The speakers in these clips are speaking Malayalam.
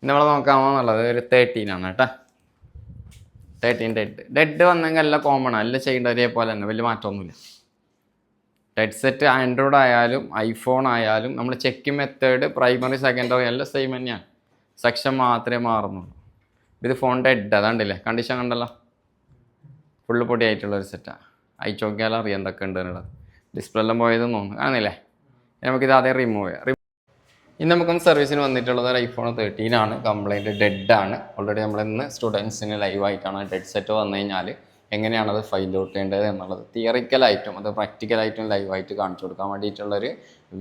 നമ്മൾ നോക്കാമെന്നുള്ളത് ഒരു 13 ആണ് കേട്ടോ. 13 ഡെഡ് വന്നെങ്കിൽ എല്ലാം കോമൺ ആണ്, എല്ലാം ചെയ്യേണ്ട ഒരേപോലെ തന്നെ, വലിയ മാറ്റമൊന്നുമില്ല. ഡെഡ് സെറ്റ് ആൻഡ്രോയിഡ് ആയാലും ഐഫോൺ ആയാലും നമ്മൾ ചെക്കിങ് മെത്തേഡ് പ്രൈമറി സെക്കൻഡറി എല്ലാം സെയിം തന്നെയാണ്, സെക്ഷൻ മാത്രമേ മാറുന്നുള്ളൂ. ഇത് ഫോൺ ഡെഡ് അതാണ്ടില്ലേ, കണ്ടീഷൻ കണ്ടല്ലോ, ഫുള്ള് പൊടിയായിട്ടുള്ളൊരു സെറ്റാണ്. അയച്ചു നോക്കിയാലും അറിയാം എന്തൊക്കെ ഉണ്ട് എന്നുള്ളത്. ഡിസ്പ്ലേ എല്ലാം പോയതെന്ന് തോന്നുന്നു, കാണുന്നില്ലേ. നമുക്കിത് ആദ്യം റിമൂവ് ചെയ്യാം. ഇന്ന് നമുക്കൊന്ന് സർവീസിന് വന്നിട്ടുള്ളത് ഒരു ഐഫോൺ 13 ആണ്. കംപ്ലൈൻറ്റ് ഡെഡ് ആണ്. ഓൾറെഡി നമ്മളിന്ന് സ്റ്റുഡൻസിന് ലൈവായിട്ടാണ് ഡെഡ് സെറ്റ് വന്നു കഴിഞ്ഞാൽ എങ്ങനെയാണത് ഫൈൽ ഔട്ട് ചെയ്യേണ്ടത് എന്നുള്ളത് തിയറിക്കലായിട്ടും അത് പ്രാക്ടിക്കലായിട്ടും ലൈവായിട്ട് കാണിച്ചു കൊടുക്കാൻ വേണ്ടിയിട്ടുള്ളൊരു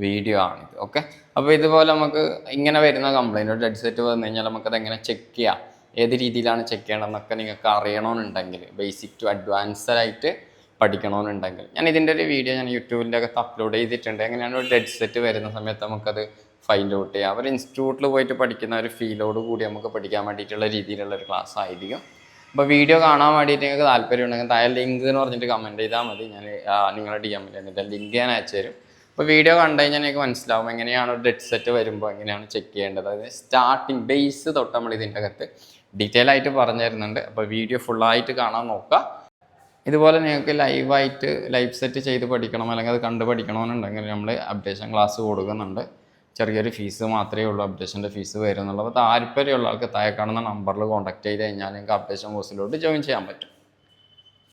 വീഡിയോ ആണിത്. ഓക്കെ, അപ്പോൾ ഇതുപോലെ നമുക്ക് ഇങ്ങനെ വരുന്ന കംപ്ലൈൻറ്റ് ഡെഡ് സെറ്റ് വന്നു കഴിഞ്ഞാൽ നമുക്കത് എങ്ങനെ ചെക്ക് ചെയ്യാം, ഏത് രീതിയിലാണ് ചെക്ക് ചെയ്യണമെന്നൊക്കെ നിങ്ങൾക്ക് അറിയണമെന്നുണ്ടെങ്കിൽ, ബേസിക് ടു അഡ്വാൻസ്ഡ് ആയിട്ട് പഠിക്കണമെന്നുണ്ടെങ്കിൽ ഞാൻ ഇതിൻ്റെ ഒരു വീഡിയോ ഞാൻ യൂട്യൂബിൻ്റെ അകത്ത് അപ്ലോഡ് ചെയ്തിട്ടുണ്ട്. എങ്ങനെയാണ് ഒരു ഡെഡ് സെറ്റ് വരുന്ന സമയത്ത് നമുക്കത് ഫൈൻഡ് ഔട്ട് ചെയ്യാം. അവർ ഇൻസ്റ്റിറ്റ്യൂട്ടിൽ പോയിട്ട് പഠിക്കുന്ന ഒരു ഫീലോട് കൂടി നമുക്ക് പഠിക്കാൻ വേണ്ടിയിട്ടുള്ള രീതിയിലുള്ള ഒരു ക്ലാസ് ആയിരിക്കും. അപ്പോൾ വീഡിയോ കാണാൻ വേണ്ടിയിട്ട് നിങ്ങൾക്ക് താല്പര്യം ഉണ്ടെങ്കിൽ താഴെ ലിങ്ക് എന്ന് പറഞ്ഞിട്ട് കമൻറ്റ് ചെയ്താൽ മതി, ഞാൻ നിങ്ങളുടെ DM എന്നിട്ട് ലിങ്ക് ഞാൻ അയച്ചു തരും. അപ്പോൾ വീഡിയോ കണ്ടു കഴിഞ്ഞാൽ നിങ്ങൾക്ക് മനസ്സിലാവും എങ്ങനെയാണ് ഒരു ഡെഡ് സെറ്റ് വരുമ്പോൾ എങ്ങനെയാണ് ചെക്ക് ചെയ്യേണ്ടത്. അതായത് സ്റ്റാർട്ടിങ് ബേസ് തൊട്ട് നമ്മൾ ഇതിൻ്റെ അകത്ത് ഡീറ്റെയിൽ ആയിട്ട് പറഞ്ഞു തരുന്നുണ്ട്. അപ്പോൾ വീഡിയോ ഫുള്ളായിട്ട് കാണാൻ നോക്കുക. ഇതുപോലെ നിങ്ങൾക്ക് ലൈവ് സെറ്റ് ചെയ്ത് പഠിക്കണം അല്ലെങ്കിൽ അത് കണ്ട് പഠിക്കണമെന്നുണ്ടെങ്കിൽ നമ്മൾ അപ്ഡേഷൻ ക്ലാസ് കൊടുക്കുന്നുണ്ട്. ചെറിയൊരു ഫീസ് മാത്രമേ ഉള്ളൂ, അപ്ഡേഷൻ്റെ ഫീസ് വരുന്നുള്ളൂ. അപ്പോൾ താല്പര്യമുള്ള ആൾക്ക് താഴെ കാണുന്ന നമ്പറിൽ കോൺടാക്ട് ചെയ്ത് കഴിഞ്ഞാൽ നിങ്ങൾക്ക് അപ്ഡേഷൻ കോഴ്സിലോട്ട് ജോയിൻ ചെയ്യാൻ പറ്റും.